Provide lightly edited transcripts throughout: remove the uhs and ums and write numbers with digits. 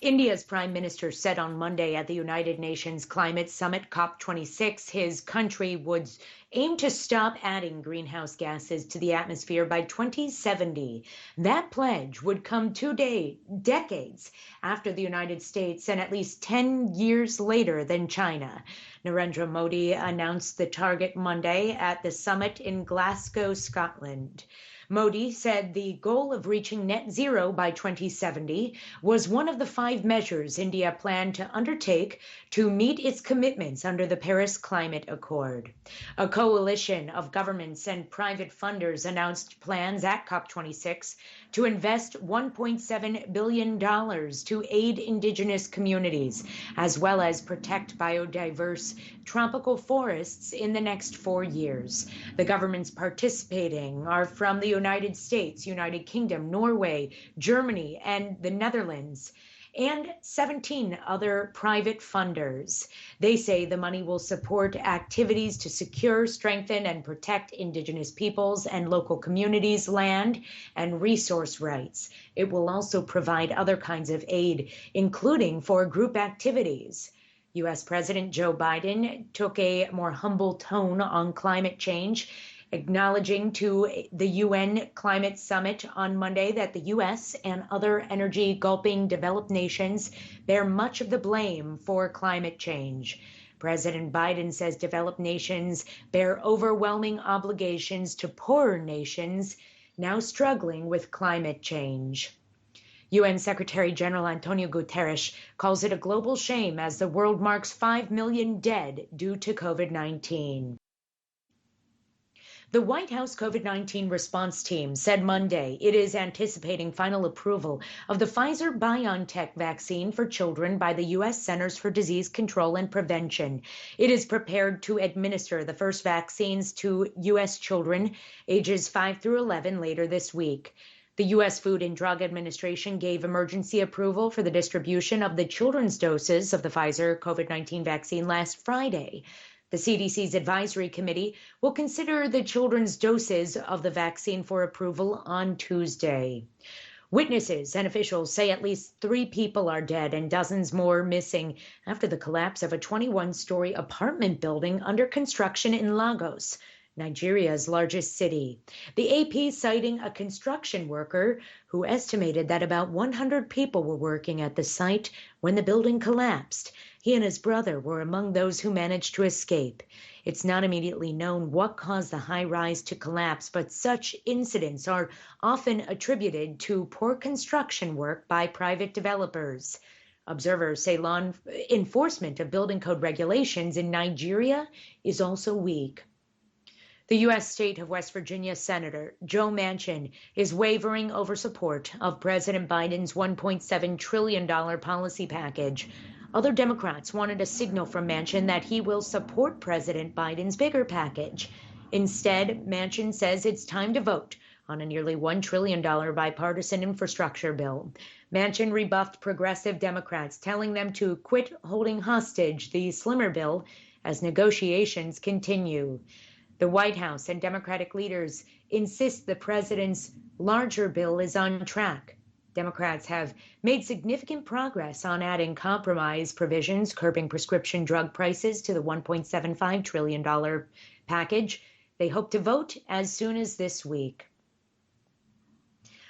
India's Prime Minister said on Monday at the United Nations Climate Summit COP26 his country would aim to stop adding greenhouse gases to the atmosphere by 2070. That pledge would come decades after the United States and at least 10 years later than China. Narendra Modi announced the target Monday at the summit in Glasgow, Scotland. Modi said the goal of reaching net zero by 2070 was one of the 5 measures India planned to undertake to meet its commitments under the Paris Climate Accord. A coalition of governments and private funders announced plans at COP26 to invest $1.7 billion to aid indigenous communities, as well as protect biodiverse tropical forests in the next 4 years. The governments participating are from the United States, United Kingdom, Norway, Germany, and the Netherlands, and 17 other private funders. They say the money will support activities to secure, strengthen, and protect indigenous peoples and local communities' land and resource rights. It will also provide other kinds of aid, including for group activities. U.S. President Joe Biden took a more humble tone on climate change, acknowledging to the UN Climate Summit on Monday that the U.S. and other energy-gulping developed nations bear much of the blame for climate change. President Biden says developed nations bear overwhelming obligations to poorer nations now struggling with climate change. UN Secretary General Antonio Guterres calls it a global shame as the world marks 5 million dead due to COVID-19. The White House COVID-19 response team said Monday it is anticipating final approval of the Pfizer-BioNTech vaccine for children by the U.S. Centers for Disease Control and Prevention. It is prepared to administer the first vaccines to U.S. children ages 5 through 11 later this week. The U.S. Food and Drug Administration gave emergency approval for the distribution of the children's doses of the Pfizer COVID-19 vaccine last Friday. The CDC's advisory committee will consider the children's doses of the vaccine for approval on Tuesday. Witnesses and officials say at least 3 people are dead and dozens more missing after the collapse of a 21-story apartment building under construction in Lagos, Nigeria's largest city. The AP citing a construction worker who estimated that about 100 people were working at the site when the building collapsed. He and his brother were among those who managed to escape. It's not immediately known what caused the high rise to collapse, but such incidents are often attributed to poor construction work by private developers. Observers say law enforcement of building code regulations in Nigeria is also weak. The U.S. state of West Virginia Senator Joe Manchin is wavering over support of President Biden's $1.7 trillion policy package. Other Democrats wanted a signal from Manchin that he will support President Biden's bigger package. Instead, Manchin says it's time to vote on a nearly $1 trillion bipartisan infrastructure bill. Manchin rebuffed progressive Democrats, telling them to quit holding hostage the slimmer bill as negotiations continue. The White House and Democratic leaders insist the president's larger bill is on track. Democrats have made significant progress on adding compromise provisions curbing prescription drug prices to the $1.75 trillion package. They hope to vote as soon as this week.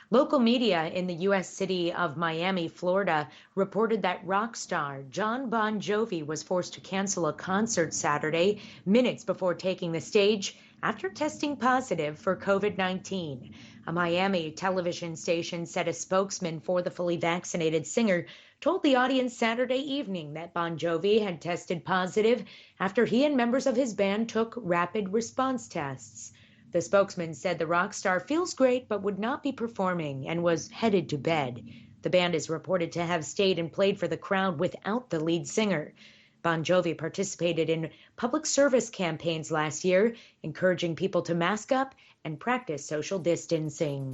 Local media in the U.S. city of Miami, Florida, reported that rock star Jon Bon Jovi was forced to cancel a concert Saturday minutes before taking the stage after testing positive for COVID-19. A Miami television station said a spokesman for the fully vaccinated singer told the audience Saturday evening that Bon Jovi had tested positive after he and members of his band took rapid response tests. The spokesman said the rock star feels great but would not be performing and was headed to bed. The band is reported to have stayed and played for the crowd without the lead singer. Bon Jovi participated in public service campaigns last year, encouraging people to mask up and practice social distancing.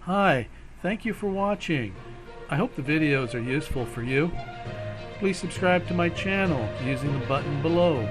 Hi, thank you for watching. I hope the videos are useful for you. Please subscribe to my channel using the button below.